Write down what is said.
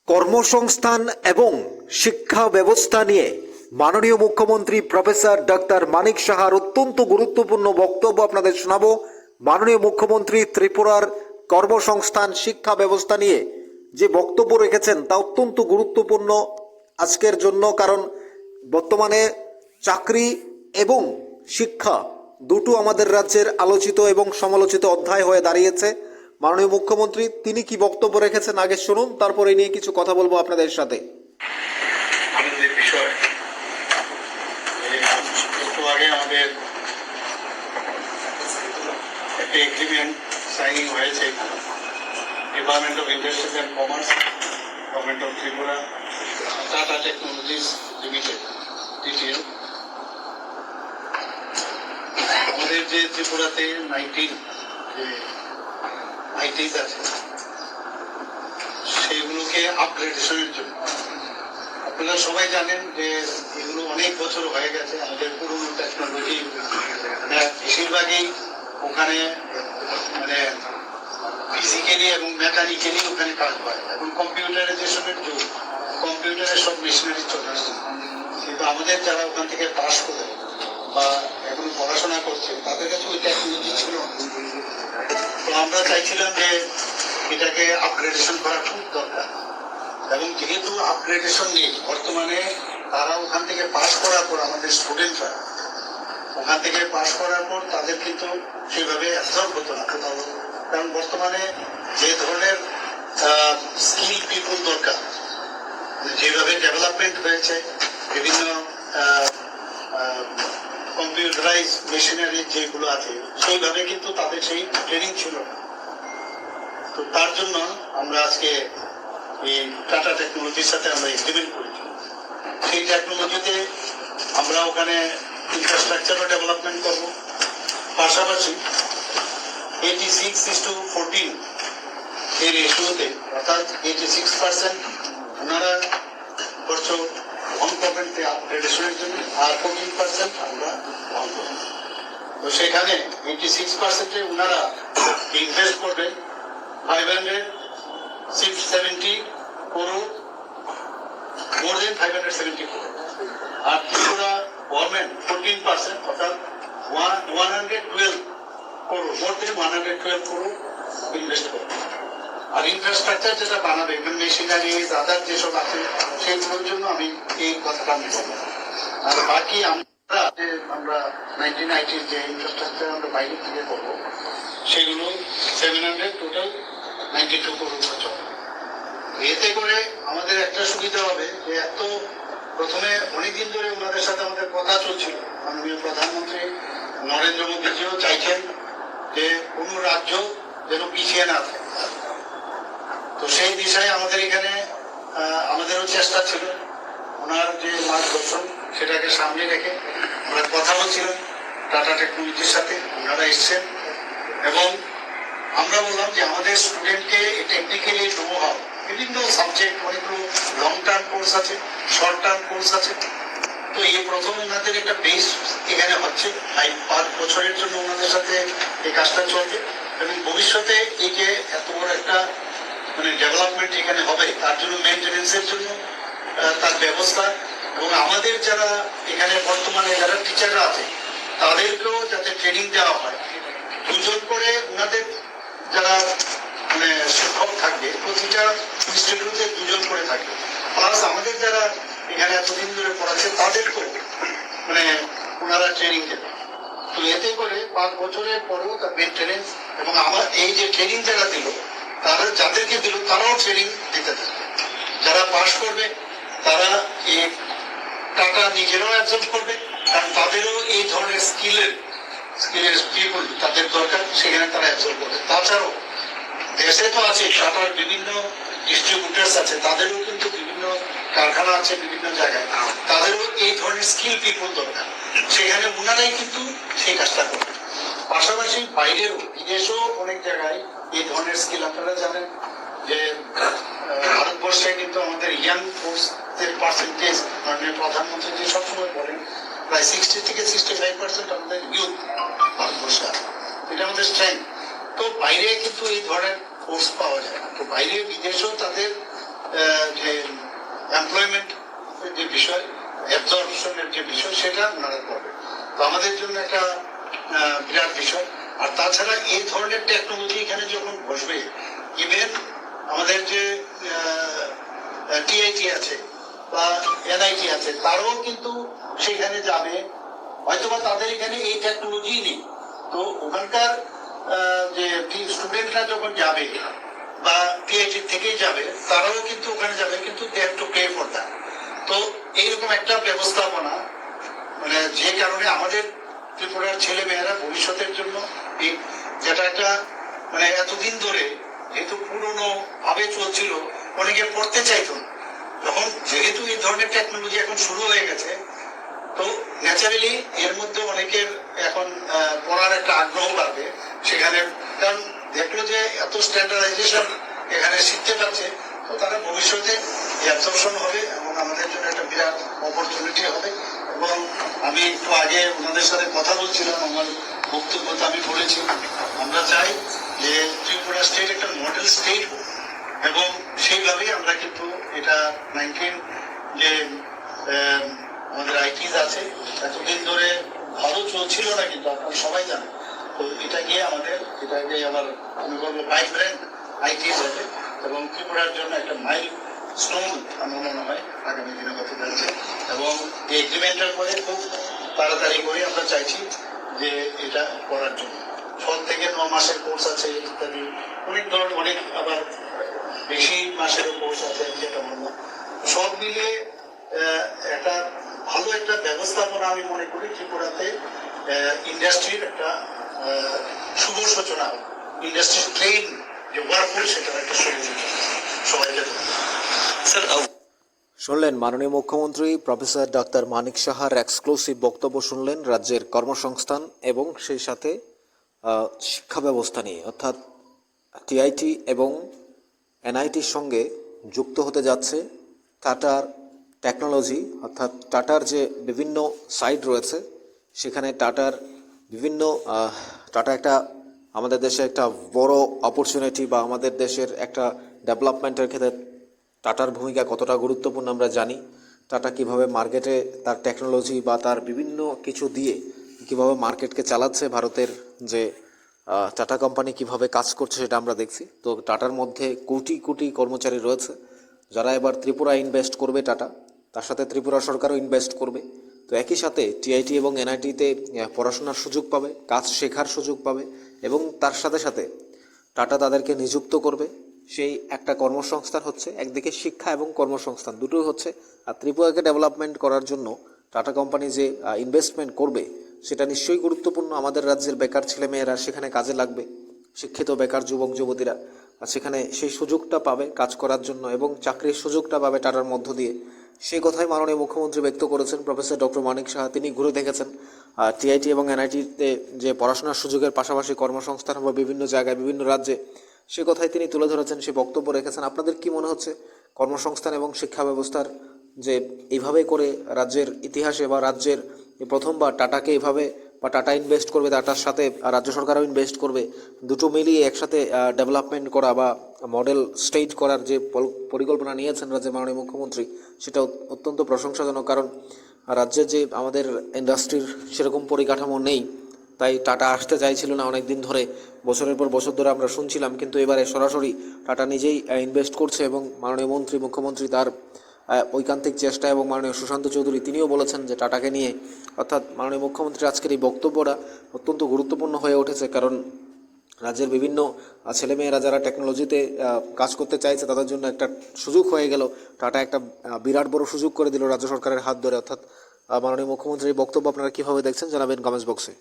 কর্মসংস্থান এবং শিক্ষা ব্যবস্থা নিয়ে মাননীয় মুখ্যমন্ত্রী প্রফেসর ডক্টর মানিক সাহার অত্যন্ত গুরুত্বপূর্ণ বক্তব্য আপনাদের শোনাবো। মাননীয় মুখ্যমন্ত্রী ত্রিপুরার কর্মসংস্থান শিক্ষা ব্যবস্থা নিয়ে যে বক্তব্য রেখেছেন তা অত্যন্ত গুরুত্বপূর্ণ আজকের জন্য, কারণ বর্তমানে চাকরি এবং শিক্ষা দুটো আমাদের রাজ্যের আলোচিত এবং সমালোচিত অধ্যায় হয়ে দাঁড়িয়েছে। মাননীয় মুখ্যমন্ত্রী তিনি কি বক্তব্য রেখেছেন আগে শুনুন, তারপরে নিয়ে কিছু কথা বলবো আপনাদের সাথে। আনন্দের বিষয়, একটু আগে আমাদের একটা এগ্রিমেন্ট সাইনিং হয়েছে department of industries and commerce, government of Tripura, tata technologies limited TTL. আমাদের যে ত্রিপুরাতে 19 যে আইটিস আছে সেগুলোকে আপগ্রেডেশনের জন্য, আপনারা সবাই জানেন যে এগুলো অনেক বছর হয়ে গেছে। আমাদের পুরনো টেকনোলজি বেশিরভাগই ওখানে মানে ফিজিক্যালি এবং মেকানিক্যালি ওখানে কাজ হয়। এখন কম্পিউটারাইজেশনের যুগ, কম্পিউটারের সব মেশিনারি চলে আসছে, কিন্তু আমাদের যারা ওখান থেকে পাস করে বা এখন পড়াশোনা করছে তাদের কাছে ওই টেকনোলজি ছিল। তো আমরা চাইছিলাম যে এটাকে আপগ্রেডেশন করা খুব দরকার, এবং যেহেতু আপগ্রেডেশন নেই বর্তমানে, তারা ওখান থেকে পাস করার পর আমাদের স্টুডেন্টরা ওখান থেকে পাস করার পর তাদের কিন্তু সেভাবে অ্যাবজর্ব হতো না কোথাও, কারণ বর্তমানে যে ধরনের স্কিল পিপল দরকার, যেভাবে ডেভেলপমেন্ট হয়েছে, বিভিন্ন কম্পিউটারাইজ মেশিনারি যেগুলো আছে সেইভাবে কিন্তু তাদের সেই ট্রেনিং ছিল না। তো তার জন্য আমরা আজকে এই টাটা টেকনোলজির সাথে আমরা এগ্রিমেন্ট করেছি। সেই টেকনোলজিতে আমরা ওখানে ইনফ্রাস্ট্রাকচারও ডেভেলপমেন্ট করব, পাশাপাশি 86:14 এই রেশিওতে, অর্থাৎ 86% ওনারা খরচ বহন করবেন আপগ্রেডেশনের জন্য, আর 14% আমরা বহন করব। তো সেখানে 86%-এ ওনারা ইনভেস্ট করবেন 570 crore, more than 570 crore, আর ত্রিপুরা গভর্নমেন্ট 14%, অর্থাৎ 112 crore, more than 112 crore invest করবে। আর ইনফ্রাস্ট্রাকচার যেটা বানাবে, মেশিনারি আদার যেসব আছে সেগুলোর জন্য আমি এই কথাটা আমি বলবো। আর বাকি আমরা 1990 যে ইনফ্রাস্ট্রাকচার আমরা বাইরে থেকে করবো সেগুলো 700 টোটাল 92 crore খরচ হবে। এতে করে আমাদের একটা সুবিধা হবে যে এত প্রথমে অনেকদিন ধরে ওনাদের সাথে আমাদের কথা চলছিল, মাননীয় প্রধানমন্ত্রী নরেন্দ্র মোদীজিও চাইছেন যে কোনো রাজ্য যেন পিছিয়ে না থাকে। তো সেই দিশায় আমাদের এখানে আমাদেরও চেষ্টা ছিল, ওনার যে মার্গদর্শন সেটাকে সামনে রেখে আমরা কথা বলছিলাম টাটা টেকনোলজির সাথে। ওনারা এসছেন এবং আমরা বললাম যে আমাদের স্টুডেন্টকে টেকনিক্যালি নো হাউ, বিভিন্ন সাবজেক্ট, অনেকগুলো লং টার্ম কোর্স আছে, শর্ট টার্ম কোর্স আছে। তো এই প্রথম ওনাদের একটা বেস এখানে হচ্ছে, 5 বছরের জন্য ওনাদের সাথে এই কাজটা চলবে, এবং ভবিষ্যতে এই যে এত বড় একটা মানে ডেভেলপমেন্ট এখানে হবে তার জন্য মেনটেনেন্সের জন্য তার ব্যবস্থা, এবং আমাদের যারা এখানে বর্তমানে যারা টিচাররা আছে তাদেরকেও যাতে ট্রেনিং দেওয়া হয়। 2 জন করে ওনাদের যারা মানে শিক্ষক থাকবে, প্রতিটা ইনস্টিটিউটে 2 জন করে থাকবে, প্লাস আমাদের যারা এখানে এতদিন ধরে পড়াচ্ছে তাদেরকেও মানে ওনারা ট্রেনিং দেবে। তো এতে করে 5 বছরের পরেও তার মেনটেনেন্স, এবং আমার এই যে ট্রেনিং যারা দিল তারা যাদেরকে দিল তারাও ট্রেনিং দিতে থাকবে। যারা পাস করবে তারা এই টাকা নিজেরাও অ্যাবজর্ব করবে, কারণ তাদেরও এই ধরনের স্কিলের পিপল তাদের দরকার, সেখানে তারা অ্যাবজর্ব করবে। তাছাড়াও দেশে তো আছে টাটার বিভিন্ন ডিস্ট্রিবিউটার্স আছে, তাদেরও কিন্তু বিভিন্ন কারখানা আছে বিভিন্ন জায়গায়, তাদেরও এই ধরনের স্কিল পিপল দরকার, সেখানে ওনারাই কিন্তু সেই কাজটা করবে। পাশাপাশি বাইরেও বিদেশেও অনেক জায়গায় এই ধরনের স্কিল, আপনারা জানেন যে ভারতবর্ষে কিন্তু আমাদের ইয়াং ফোর্সের পার্সেন্টেজ মাননীয় প্রধানমন্ত্রী যে সবসময় বলেন প্রায় 60 থেকে 65% আমাদের ইউথ ভারতবর্ষে, এটা আমাদের স্ট্রেংথ। তো বাইরে কিন্তু এই ধরনের কোর্স পাওয়া যায় না। তো বাইরে বিদেশেও তাদের যে যে বিষয় সেটা ওনারা করবে। তো আমাদের জন্য একটা বিরাট বিষয়। আর তাছাড়া এই ধরনের টেকনোলজি এখানে যখন বসবে, ইভেন আমাদের যে টিআইটি আছে বা এনআইটি আছে, তারাও কিন্তু সেখানে যাবে, হয়তোবা তাদের এখানে এই টেকনোলজি নেই। তো ওখানকার যে স্টুডেন্টরা যখন যাবে বা টিআইটি থেকেই যাবে, তারাও কিন্তু ওখানে যাবে, কিন্তু they have to pay for that. তো এইরকম একটা ব্যবস্থাপনা, মানে যে কারণে আমাদের ত্রিপুরার ছেলে মেয়েরা ভবিষ্যতের জন্য এই যেটা একটা মানে এতদিন ধরে যেহেতু পুরনো ভাবে চলছিল, অনেকে পড়তে চাইতো না। তখন যেহেতু এই ধরনের টেকনোলজি এখন শুরু হয়ে গেছে, তো ন্যাচারালি এর মধ্যে অনেকের এখন পড়ার একটা আগ্রহ বাড়বে সেখানে। কারণ দেখলো যে এত স্ট্যান্ডার্ডাইজেশন এখানে শিখতে পারছে, তো তারা ভবিষ্যতে অ্যাবজর্পশন হবে এবং আমাদের জন্য একটা বিরাট অপরচুনিটি হবে। এবং আমি একটু আগে ওনাদের সাথে কথা বলছিলাম, আমার বক্তব্যতে আমি বলেছি আমরা চাই যে ত্রিপুরা স্টেট একটা মডেল স্টেট হোক, এবং সেইভাবেই আমরা কিন্তু এটা 19 যে আমাদের আইটিস আছে এতদিন ধরে ভালো চলছিল না, কিন্তু আপনারা সবাই জানেন। তো এটা গিয়ে আবার আমি বলবো ভাইব্রেন্ট আইটিস হবে, এবং ত্রিপুরার জন্য একটা মাইল স্টোন আমার মনে হয় আগামী দিনে হতে যাচ্ছে। এবং এই এগ্রিমেন্টের পরে খুব তাড়াতাড়ি করে আমরা চাইছি যে এটা করার জন্য 6 থেকে 9 মাসের কোর্স আছে ইত্যাদি, অনেক ধরনের অনেক আবার বেশি মাসের কোর্স আছে, যেটা বললাম। সব মিলিয়ে একটা ভালো একটা ব্যবস্থাপনা আমি মনে করি ত্রিপুরাতে ইন্ডাস্ট্রির একটা শুভ সূচনা হবে। ইন্ডাস্ট্রি ট্রেন যে ওয়ার্কফোর্স, সেটার একটা শুভ সূচনা সবাইকে। স্যার শুনলেন মাননীয় মুখ্যমন্ত্রী প্রফেসর ডক্টর মানিক সাহার এক্সক্লুসিভ বক্তব্য শুনলেন রাজ্যের কর্মসংস্থান এবং সেই সাথে শিক্ষা ব্যবস্থা নিয়ে, অর্থাৎ টিআইটি এবং এনআইটির সঙ্গে যুক্ত হতে যাচ্ছে টাটার টেকনোলজি, অর্থাৎ টাটার যে বিভিন্ন সাইট রয়েছে সেখানে টাটার বিভিন্ন টাটা একটা আমাদের দেশে একটা বড় অপরচুনিটি, বা আমাদের দেশের একটা ডেভেলপমেন্টের ক্ষেত্রে টাটার ভূমিকা কতটা গুরুত্বপূর্ণ আমরা জানি। টাটা কিভাবে মার্কেটে তার টেকনোলজি বা তার বিভিন্ন কিছু দিয়ে কিভাবে মার্কেটকে চালাচ্ছে, ভারতের যে টাটা কোম্পানি কিভাবে কাজ করছে সেটা আমরা দেখছি। তো টাটার মধ্যে কোটি কোটি কর্মচারী রয়েছে যারা এবার ত্রিপুরা ইনভেস্ট করবে টাটা, তার সাথে ত্রিপুরা সরকারও ইনভেস্ট করবে। তো একই সাথে টিআইটি এবং এনআইটিতে পড়াশোনার সুযোগ পাবে, কাজ শেখার সুযোগ পাবে, এবং তার সাথে সাথে টাটা তাদেরকে নিযুক্ত করবে। সেই একটা কর্মসংস্থান হচ্ছে, একদিকে শিক্ষা এবং কর্মসংস্থান দুটোই হচ্ছে। আর ত্রিপুরাকে ডেভেলপমেন্ট করার জন্য টাটা কোম্পানি যে ইনভেস্টমেন্ট করবে সেটা নিশ্চয়ই গুরুত্বপূর্ণ। আমাদের রাজ্যের বেকার ছেলেমেয়েরা সেখানে কাজে লাগবে, শিক্ষিত বেকার যুবক যুবতীরা সেখানে সেই সুযোগটা পাবে কাজ করার জন্য, এবং চাকরির সুযোগটা পাবে টাটার মধ্য দিয়ে। সেই কথাই মাননীয় মুখ্যমন্ত্রী ব্যক্ত করেছেন প্রফেসর ডক্টর মানিক সাহা। তিনি ঘুরে দেখেছেন টিআইটি এবং এনআইটিতে যে পড়াশোনার সুযোগের পাশাপাশি কর্মসংস্থান হবে বিভিন্ন জায়গায় বিভিন্ন রাজ্যে, সে কথাই তিনি তুলে ধরেছেন, সে বক্তব্য রেখেছেন। আপনাদের কি মনে হচ্ছে কর্মসংস্থান এবং শিক্ষা ব্যবস্থার যে এইভাবে করে রাজ্যের ইতিহাসে বা রাজ্যের প্রথমবার টাটাকে এভাবে বা টাটা ইনভেস্ট করবে, টাটার সাথে রাজ্য সরকারও ইনভেস্ট করবে, দুটো মিলিয়ে একসাথে ডেভেলপমেন্ট করা বা মডেল স্টেট করার যে পরিকল্পনা নিয়েছেন রাজ্যের মাননীয় মুখ্যমন্ত্রী, সেটা অত্যন্ত প্রশংসাজনক। কারণ রাজ্যে যে আমাদের ইন্ডাস্ট্রির সেরকম পরিকাঠামো নেই, তাই টাটা আসতে চাইছিল না অনেক দিন ধরে, বছরের পর বছর ধরে আমরা শুনছিলাম, কিন্তু এবারে সরাসরি টাটা নিজেই ইনভেস্ট করছে। এবং মাননীয় মুখ্যমন্ত্রী তার ঐকান্তিক চেষ্টা, এবং মাননীয় সুশান্ত চৌধুরী তিনিও বলেছেন যে টাটাকে নিয়ে, অর্থাৎ মাননীয় মুখ্যমন্ত্রীর আজকের এই বক্তব্যটা অত্যন্ত গুরুত্বপূর্ণ হয়ে উঠেছে। কারণ রাজ্যের বিভিন্ন ছেলেমেয়েরা যারা টেকনোলজিতে কাজ করতে চাইছে তাদের জন্য একটা সুযোগ হয়ে গেল, টাটা একটা বিরাট বড় সুযোগ করে দিল রাজ্য সরকারের হাত ধরে। অর্থাৎ মাননীয় মুখ্যমন্ত্রীর বক্তব্য আপনারা কীভাবে দেখছেন জানাবেন কমেন্টস বক্সে।